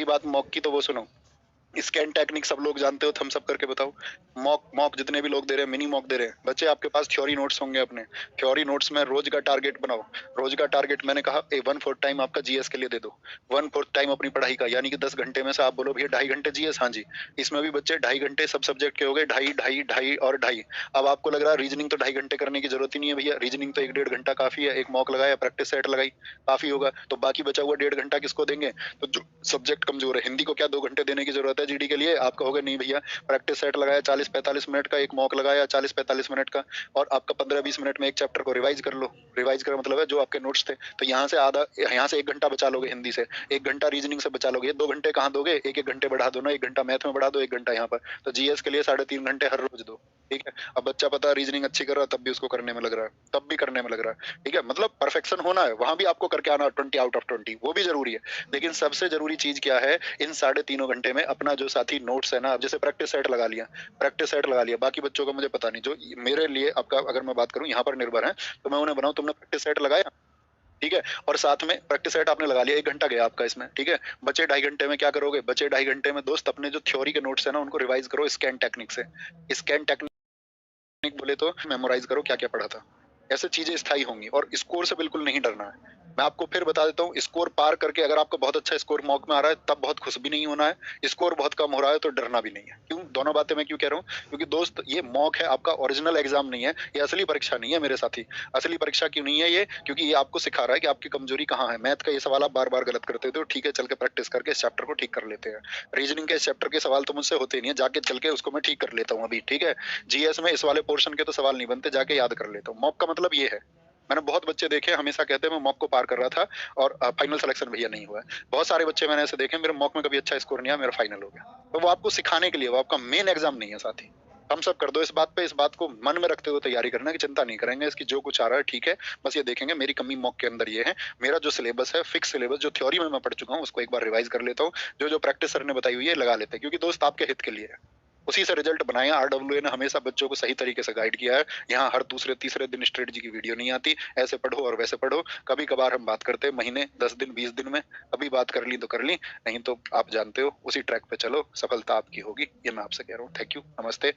बात मॉक की तो वो सुनो। स्कैन टेक्निक सब लोग जानते हो, थम्स अप करके बताओ। मॉक मॉक जितने भी लोग दे रहे हैं, मिनी मॉक दे रहे हैं। बच्चे आपके पास थ्योरी नोट्स होंगे अपने, थ्योरी नोट्स में रोज का टारगेट बनाओ। रोज का टारगेट मैंने कहा 1/4 टाइम आपका जीएस के लिए दे दो। 1/4 टाइम अपनी पढ़ाई का, यानी कि 10 घंटे में से आप बोलो भैया 2.5 घंटे जीएस। हाँ जी, इसमें भी बच्चे 2.5 घंटे सब सब्जेक्ट के हो गए, 2.5 2.5 2.5 और 2.5। अब आपको लग रहा है रीजनिंग तो 2.5 घंटे करने की जरूरत ही नहीं है भैया, रीजनिंग तो 1 डेढ़ घंटा काफी है। एक मॉक लगाया, प्रैक्टिस सेट लगाई, काफी होगा। तो बाकी बचा हुआ 1.5 घंटा किसको देंगे? तो जो सब्जेक्ट कमजोर है, हिंदी को क्या 2 घंटे देने की जरूरत है जीडी के लिए? आप कहोगे नहीं भैया, प्रैक्टिस सेट लगाया 40-45 मिनट का, एक मॉक लगाया 40-45 मिनट का, और आपका 15-20 मिनट में एक चैप्टर को रिवाइज कर लो। रिवाइज का मतलब है जो आपके नोट्स थे, तो यहाँ से आधा, यहाँ से 1 घंटा बचा लोगे हिंदी से, 1 घंटा रीजनिंग से बचा लोगे। ये 2 घंटे कहाँ दोगे? 1-1 घंटे बढ़ा दो ना, 1 घंटा मैथ में बढ़ा दो, 1 घंटा यहाँ पर। तो जीएस के लिए 3.5 घंटे हर रोज दो। ठीक है, अब बच्चा पता है रीजनिंग अच्छी कर रहा है, तब भी उसको करने में लग रहा है, तब भी करने में लग रहा है। ठीक है, मतलब परफेक्शन होना है, वहां भी आपको करके आना 20/20, वो भी जरूरी है। लेकिन सबसे जरूरी चीज क्या है? इन 3.5 घंटे में अपना जो साथी नोट्स है ना, अब जैसे प्रैक्टिस सेट लगा लिया, प्रैक्टिस सेट लगा लिया, बाकी बच्चों का मुझे पता नहीं। जो मेरे लिए आपका अगर मैं बात करूं यहाँ पर निर्भर है, तो मैं उन्हें बनाऊं, तुमने प्रैक्टिस सेट लगाया, ठीक है, और साथ में प्रैक्टिस सेट आपने लगा लिया, 1 घंटा गया आपका इसमें। ठीक है, बचे 2.5 घंटे में क्या करोगे? बचे 2.5 घंटे में दोस्त अपने जो थ्योरी के नोट्स है ना, उनको रिवाइज करो स्कैन टेक्निक से। स्कैन टेक्निक बोले तो मेमोराइज करो क्या क्या पढ़ा था। ऐसे चीजें स्थायी होंगी, और स्कोर से बिल्कुल नहीं डरना है। मैं आपको फिर बता देता हूँ, स्कोर पार करके अगर आपका बहुत अच्छा स्कोर मॉक में आ रहा है, तब बहुत खुश भी नहीं होना है। स्कोर बहुत कम हो रहा है तो डरना भी नहीं है। क्यों? दोनों बातें मैं क्यों कह रहा हूँ? क्योंकि दोस्त ये मॉक है, आपका ओरिजिनल एग्जाम नहीं है, ये असली परीक्षा नहीं है मेरे साथी। असली परीक्षा क्यों नहीं है ये? क्योंकि ये आपको सिखा रहा है कि आपकी कमजोरी कहाँ है। मैथ का ये सवाल आप बार बार गलत करते थे, ठीक है, चल के प्रैक्टिस करके इस चैप्टर को ठीक कर लेते हैं। रीजनिंग के इस चैप्टर के सवाल तो मुझसे होते नहीं है, जाके चल के उसको मैं ठीक कर लेता हूँ अभी। ठीक है, जीएस में इस वाले पोर्शन के तो सवाल नहीं बनते, जाके याद कर लेता हूँ। मॉक का मतलब ये है। मैंने बहुत बच्चे देखे, हमेशा कहते हैं मैं मॉक को पार कर रहा था और फाइनल सिलेक्शन भैया नहीं हुआ है। बहुत सारे बच्चे मैंने ऐसे देखे, मेरे मॉक में कभी अच्छा स्कोर नहीं आया, मेरा फाइनल हो गया। तो वो आपको सिखाने के लिए, वो आपका मेन एग्जाम नहीं है साथी। हम सब कर दो इस बात पे, इस बात को मन में रखते हुए तैयारी करना कि चिंता नहीं करेंगे इसकी, जो कुछ आ रहा है ठीक है, बस ये देखेंगे मेरी कमी मॉक के अंदर ये है। मेरा जो सिलेबस है, फिक्स सिलेबस, जो थ्योरी में मैं पढ़ चुका हूँ, उसको एक बार रिवाइज कर लेता हूँ। जो जो प्रैक्टिस सर ने बताई हुई है लगा लेते हैं, क्योंकि दोस्त आपके हित के लिए है। उसी से रिजल्ट बनाए। आरडब्ल्यूए ने हमेशा बच्चों को सही तरीके से गाइड किया है। यहाँ हर दूसरे तीसरे दिन स्ट्रेटजी की वीडियो नहीं आती, ऐसे पढ़ो और वैसे पढ़ो। कभी कभार हम बात करते हैं महीने 10 दिन 20 दिन में, अभी बात कर ली तो कर ली, नहीं तो आप जानते हो उसी ट्रैक पे चलो, सफलता आपकी होगी। ये मैं आपसे कह रहा हूँ। थैंक यू, नमस्ते।